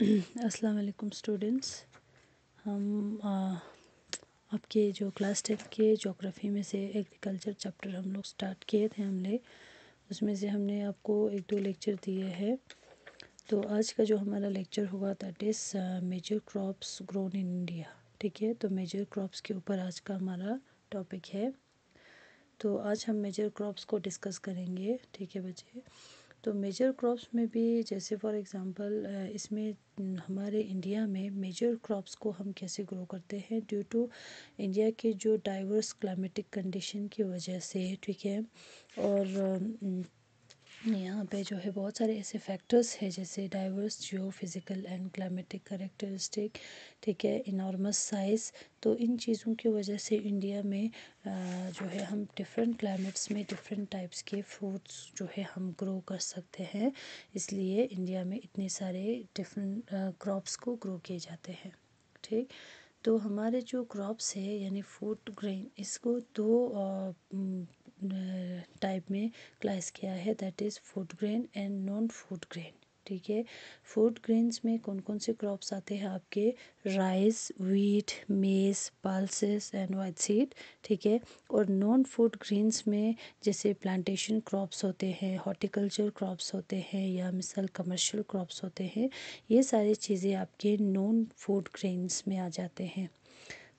अस्सलाम वालेकुम स्टूडेंट्स। हम आपके जो क्लास 10 के ज्योग्राफी में से एग्रीकल्चर चैप्टर हम लोग स्टार्ट किए थे हमने उसमें से हमने आपको एक दो लेक्चर दिए हैं। तो आज का जो हमारा लेक्चर होगा that is major crops grown in India. ठीक है, तो मेजर क्रॉप्स के ऊपर आज का हमारा टॉपिक है। तो आज हम मेजर क्रॉप्स को डिस्कस करेंगे। ठीक है बच्चे, तो मेजर क्रॉप्स में भी जैसे फॉर एग्ज़ाम्पल इसमें हमारे इंडिया में मेजर क्रॉप्स को हम कैसे ग्रो करते हैं ड्यू टू इंडिया के जो डाइवर्स क्लाइमेटिक कंडीशन की वजह से। ठीक है, और यहाँ पे जो है बहुत सारे ऐसे फैक्टर्स हैं जैसे diverse Jio physical and climatic characteristic. ठीक है, इनॉर्मस साइज़। तो इन चीज़ों की वजह से इंडिया में जो है हम डिफरेंट क्लाइमेट्स में डिफरेंट टाइप्स के फ्रूट्स जो है हम ग्रो कर सकते हैं। इसलिए इंडिया में इतने सारे डिफरेंट क्रॉप्स को ग्रो किए जाते हैं। ठीक, तो हमारे जो क्रॉप्स है यानी फूड ग्रेन, इसको दो टाइप में क्लास किया है that is food grain and non food grain. ठीक है, फूड ग्रेन्स में कौन कौन से क्रॉप्स आते हैं आपके? राइस, व्हीट, मेज़, पल्सेस एंड वाइट सीड। ठीक है, और नॉन फूड ग्रेन्स में जैसे प्लांटेशन क्रॉप्स होते हैं, हॉर्टिकल्चर क्रॉप्स होते हैं या मिसाल कमर्शियल क्रॉप्स होते हैं। ये सारी चीज़ें आपके नॉन फूड ग्रेन्स में आ जाते हैं।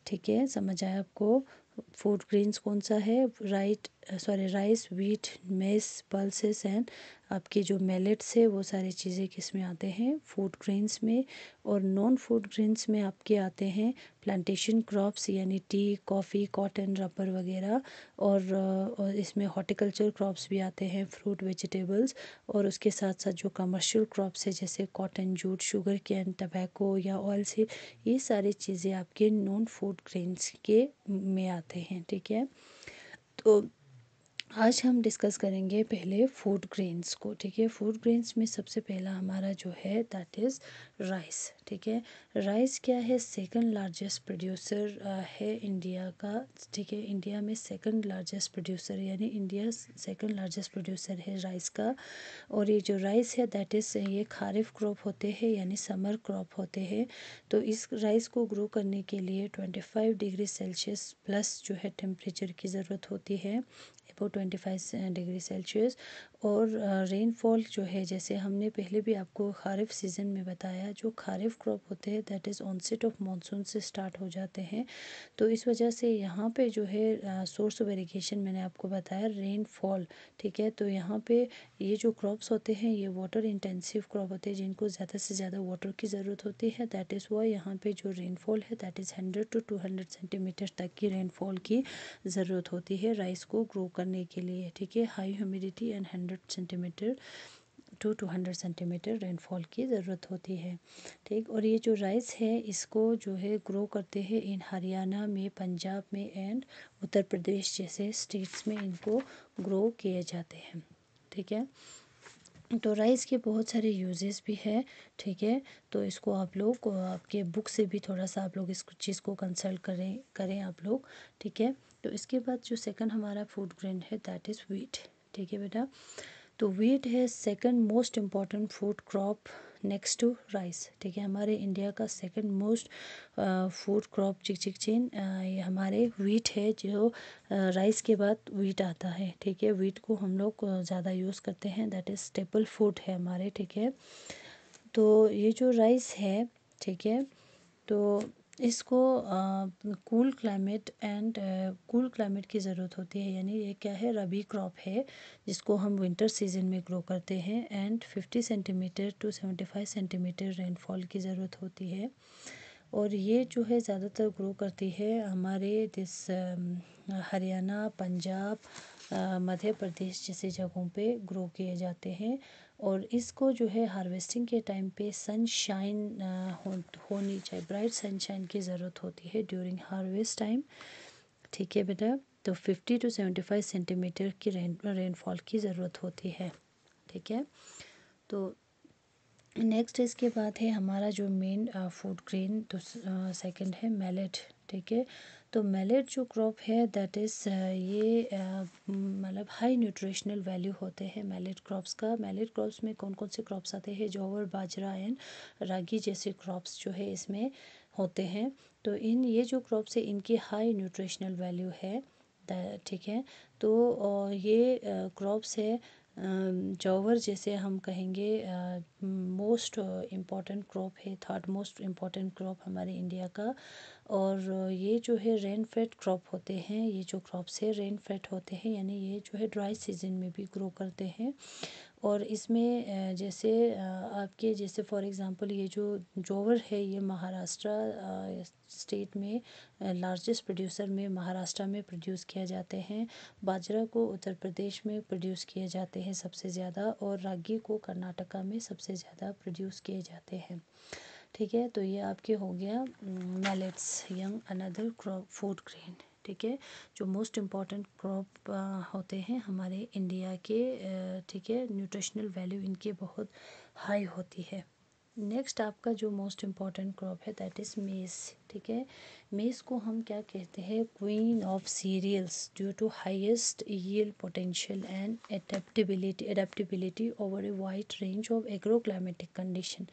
ठीक है, समझ आया आपको? फूड ग्रेन्स कौन सा है? Rice, wheat, mess, pulses and आपके जो मिलेट्स है वो सारी चीज़ें किस में आते हैं? फूड ग्रेन्स में। और नॉन फूड ग्रेन्स में आपके आते हैं प्लांटेशन क्रॉप्स यानी टी, कॉफ़ी, कॉटन, रबर वगैरह। और इसमें हॉर्टिकल्चर क्रॉप्स भी आते हैं, फ्रूट, वेजिटेबल्स। और उसके साथ साथ जो कमर्शियल क्रॉप्स है जैसे cotton, jute, sugar cane, tobacco या ऑयल सीड, ये सारी चीज़ें आपके नॉन फूड ग्रेन्स के में आते हैं। ठीक है, तो आज हम डिस्कस करेंगे पहले फूड ग्रेन्स को। ठीक है, फूड ग्रेन्स में सबसे पहला हमारा जो है दैट इज़ राइस। ठीक है, राइस क्या है? सेकंड लार्जेस्ट प्रोड्यूसर है इंडिया का। ठीक है, इंडिया में सेकंड लार्जेस्ट प्रोड्यूसर यानी इंडिया सेकंड लार्जेस्ट प्रोड्यूसर है राइस का। और ये जो राइस है दैट इज़ ये खारिफ क्रॉप होते हैं यानी समर क्रॉप होते हैं। तो इस राइस को ग्रो करने के लिए 25 डिग्री सेल्सियस प्लस जो है टेम्परेचर की ज़रूरत होती है, अबाउट 25 डिग्री सेल्सियस। और रेनफॉल जो है जैसे हमने पहले भी आपको खारिफ सीज़न में बताया, जो खारिफ क्रॉप होते हैं that is onset of monsoon से स्टार्ट हो जाते हैं। तो इस वजह से यहाँ पे जो है सोर्स ऑफ इरिगेशन मैंने आपको बताया रेनफॉल। ठीक है, तो यहाँ पे ये जो क्रॉप्स होते हैं ये वाटर इंटेंसिव क्रॉप होते हैं जिनको ज़्यादा से ज़्यादा वाटर की ज़रूरत होती है। दैट इज़ वाई यहाँ पे जो रेनफॉल है दैट इज़ 100 to 200 सेंटीमीटर तक की रेनफॉल की ज़रूरत होती है राइस को ग्रो करने के लिए। ठीक है, high humidity and 100 centimetre to 200 centimetre rainfall की ज़रूरत होती है। ठीक, और ये जो राइस है इसको जो है ग्रो करते हैं इन हरियाणा में, पंजाब में एंड उत्तर प्रदेश जैसे स्टेट्स में इनको ग्रो किए जाते हैं। ठीक है, तो राइस के बहुत सारे यूजेस भी है। ठीक है, तो इसको आप लोग आपके बुक से भी थोड़ा सा आप लोग इस चीज़ को कंसल्ट करें आप लोग। ठीक है, तो इसके बाद जो सेकंड हमारा फूड ग्रेन है दैट इज़ व्हीट। ठीक है बेटा, तो व्हीट है second most important food crop next to rice. ठीक है, हमारे इंडिया का सेकंड मोस्ट फूड क्रॉप चिक ये हमारे व्हीट है, जो राइस के बाद व्हीट आता है। ठीक है, व्हीट को हम लोग ज़्यादा यूज़ करते हैं, दैट इज़ स्टेपल फूड है हमारे। ठीक है, तो ये जो राइस है, ठीक है, तो इसको कूल क्लाइमेट की ज़रूरत होती है यानी ये क्या है? रबी क्रॉप है जिसको हम विंटर सीजन में ग्रो करते हैं and 50 centimetre to 75 centimetre rainfall की ज़रूरत होती है। और ये जो है ज़्यादातर ग्रो करती है हमारे हरियाणा, पंजाब, मध्य प्रदेश जैसे जगहों पे ग्रो किए जाते हैं। और इसको जो है हार्वेस्टिंग के टाइम पे सनशाइन होनी चाहिए, ब्राइट सनशाइन की ज़रूरत होती है ड्यूरिंग हार्वेस्ट टाइम। ठीक है बेटा, तो 50 to 75 सेंटीमीटर की रेनफॉल की ज़रूरत होती है। ठीक है, तो नेक्स्ट इसके बाद है हमारा जो मेन फूड ग्रेन, तो सेकंड है मिलेट। ठीक है, तो मिलेट जो क्रॉप है दैट इज़ ये मतलब हाई न्यूट्रिशनल वैल्यू होते हैं मिलेट क्रॉप्स का। मिलेट क्रॉप्स में कौन कौन से क्रॉप्स आते हैं, जौवर, बाजरा एंड रागी जैसे क्रॉप्स जो है इसमें होते हैं। तो इन ये जो क्रॉप्स है इनकी हाई न्यूट्रिशनल वैल्यू है। ठीक है, तो ये क्रॉप्स है जौवर, जैसे हम कहेंगे मोस्ट इम्पॉर्टेंट क्रॉप है, थर्ड मोस्ट इम्पॉर्टेंट क्रॉप हमारे इंडिया का। और ये जो है रेन फेड क्रॉप होते हैं, ये जो क्रॉप्स है रेन फेड होते हैं, यानी ये जो है ड्राई सीजन में भी ग्रो करते हैं। और इसमें जैसे आपके जैसे फॉर एग्ज़ाम्पल ये जो जोवर है ये महाराष्ट्र स्टेट में लार्जेस्ट प्रोड्यूसर में महाराष्ट्र में प्रोड्यूस किया जाते हैं। बाजरा को उत्तर प्रदेश में प्रोड्यूस किए जाते हैं सबसे ज़्यादा, और रागी को कर्नाटका में सबसे ज़्यादा प्रोड्यूस किए जाते हैं। ठीक है, तो ये आपके हो गया millets young another crop food grain. ठीक है, जो मोस्ट इम्पॉर्टेंट क्रॉप होते हैं हमारे इंडिया के। ठीक है, न्यूट्रिशनल वैल्यू इनकी बहुत हाई होती है। नेक्स्ट आपका जो मोस्ट इम्पॉर्टेंट क्रॉप है दैट इज़ मेज़। ठीक है, मेज़ को हम क्या कहते हैं, queen of cereals due to highest yield potential and adaptability over a wide range of agro climatic condition.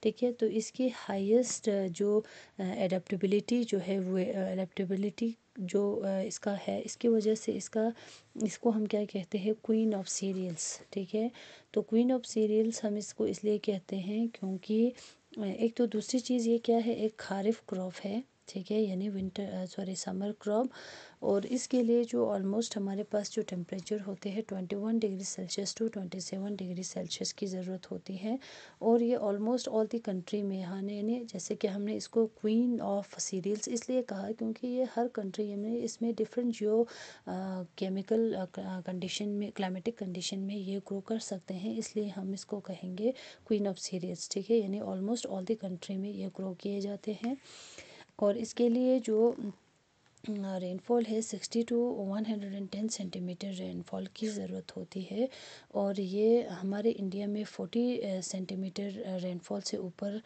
ठीक है, तो इसकी हाईएस्ट जो एडेप्टेबिलिटी जो है वो एडेप्टेबिलिटी जो इसका है, इसकी वजह से इसको हम क्या कहते हैं, क्वीन ऑफ सीरियल्स। ठीक है, तो क्वीन ऑफ सीरियल्स हम इसको इसलिए कहते हैं क्योंकि एक तो दूसरी चीज़ ये क्या है, एक खारिफ क्रॉप है। ठीक है, यानी समर क्रॉप। और इसके लिए जो ऑलमोस्ट हमारे पास जो टेम्परेचर होते हैं 21 degree Celsius to 27 degree Celsius की ज़रूरत होती है। और ये ऑलमोस्ट ऑल दी कंट्री में यानी जैसे कि हमने इसको क्वीन ऑफ सीरियल्स इसलिए कहा क्योंकि ये हर कंट्री में इसमें डिफरेंट जो केमिकल कंडीशन में क्लाइमेटिक कंडीशन में ये ग्रो कर सकते हैं, इसलिए हम इसको कहेंगे क्वीन ऑफ सीरियल्स। ठीक है, यानी ऑलमोस्ट ऑल दी कंट्री में ये ग्रो किए जाते हैं। और इसके लिए जो रेनफॉल है 60 टू 110 सेंटीमीटर रेनफॉल की ज़रूरत होती है। और ये हमारे इंडिया में 40 सेंटीमीटर रेनफॉल से ऊपर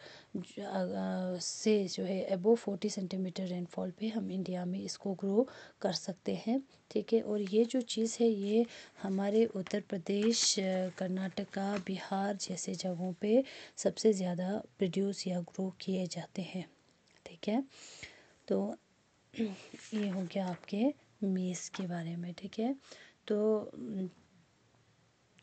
से जो है अबोव 40 सेंटीमीटर रेनफॉल पे हम इंडिया में इसको ग्रो कर सकते हैं। ठीक है, और ये जो चीज़ है ये हमारे उत्तर प्रदेश, कर्नाटका, बिहार जैसे जगहों पे सबसे ज़्यादा प्रोड्यूस या ग्रो किए जाते हैं। ठीक है, तो ये हो गया आपके मेज़ के बारे में। ठीक है, तो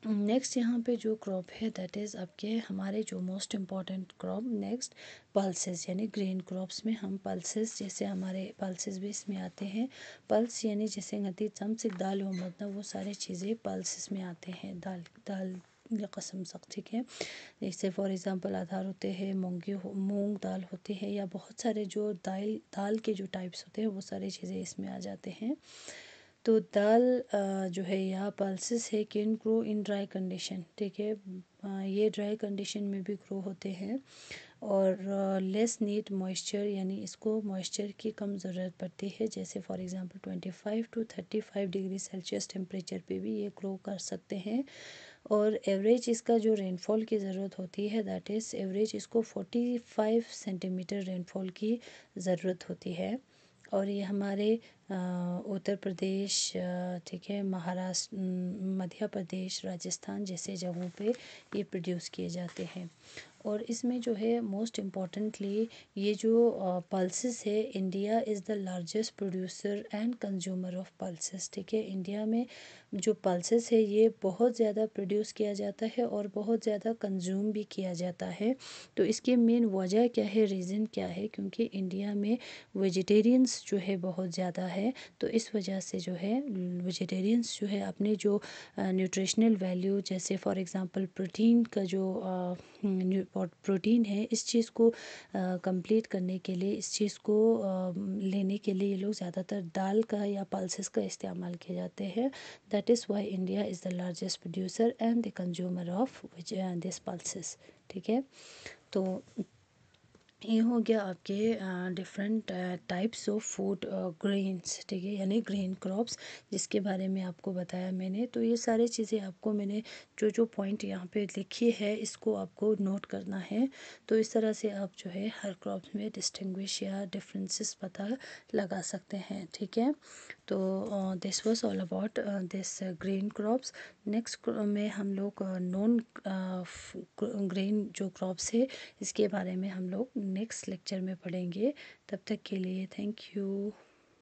नेक्स्ट यहाँ पे जो क्रॉप है दैट इज़ आपके हमारे जो most important crop next pulses, यानी ग्रेन क्रॉप्स में हम पल्सेस, जैसे हमारे पल्सेस भी इसमें आते हैं। पल्स यानी जैसे गति चमचक दाल व मतलब वो सारी चीज़ें पल्सेस में आते हैं, दाल दाल कसम सक। ठीक है, जैसे फॉर एग्ज़ाम्पल आधार होते हैं, मूंग दाल होती है, या बहुत सारे जो दाल के जो टाइप्स होते हैं वो सारी चीज़ें इसमें आ जाते हैं। तो दाल जो है या पल्सेस है can grow in dry condition. ठीक है, ये ड्राई कंडीशन में भी ग्रो होते हैं। और लेस नीड मॉइस्चर, यानी इसको मॉइस्चर की कम ज़रूरत पड़ती है, जैसे फॉर एग्ज़ाम्पल 25 टू 35 डिग्री सेल्सियस टेम्परेचर पे भी ये ग्रो कर सकते हैं। और एवरेज इसका जो रेनफॉल की ज़रूरत होती है दैट इज़ एवरेज इसको 45 सेंटीमीटर रेनफॉल की ज़रूरत होती है। और ये हमारे उत्तर प्रदेश, ठीक है, महाराष्ट्र, मध्य प्रदेश, राजस्थान जैसे जगहों पे ये प्रोड्यूस किए जाते हैं। और इसमें जो है मोस्ट इम्पॉर्टेंटली ये जो पल्सेस है, India is the largest producer and consumer of pulses. ठीक है, इंडिया में जो पल्सेस है ये बहुत ज़्यादा प्रोड्यूस किया जाता है और बहुत ज़्यादा कंज्यूम भी किया जाता है। तो इसकी मेन वजह क्या है, रीज़न क्या है, क्योंकि इंडिया में वेजिटेरियंस जो है बहुत ज़्यादा है। तो इस वजह से जो है वेजिटेरियंस जो है अपने जो न्यूट्रिशनल वैल्यू, जैसे फॉर एग्ज़ाम्पल प्रोटीन का जो प्रोटीन है, इस चीज़ को कंप्लीट करने के लिए, इस चीज़ को लेने के लिए ये लोग ज़्यादातर दाल का या पल्सेस का इस्तेमाल किए जाते हैं। That is why India is the largest producer and the consumer of this pulses. ठीक है, तो ये हो गया आपके different types of food grains, ठीक है, यानी ग्रेन क्रॉप्स, जिसके बारे में आपको बताया मैंने। तो ये सारी चीज़ें आपको मैंने जो जो पॉइंट यहाँ पे लिखी है इसको आपको नोट करना है। तो इस तरह से आप जो है हर क्रॉप्स में डिस्टिंग्विश या डिफरेंसेस पता लगा सकते हैं, ठीक है। तो this was all about this grain crops. Next में हम लोग नॉन ग्रेन जो क्रॉप्स है इसके बारे में हम लोग नेक्स्ट लेक्चर में पढ़ेंगे। तब तक के लिए थैंक यू।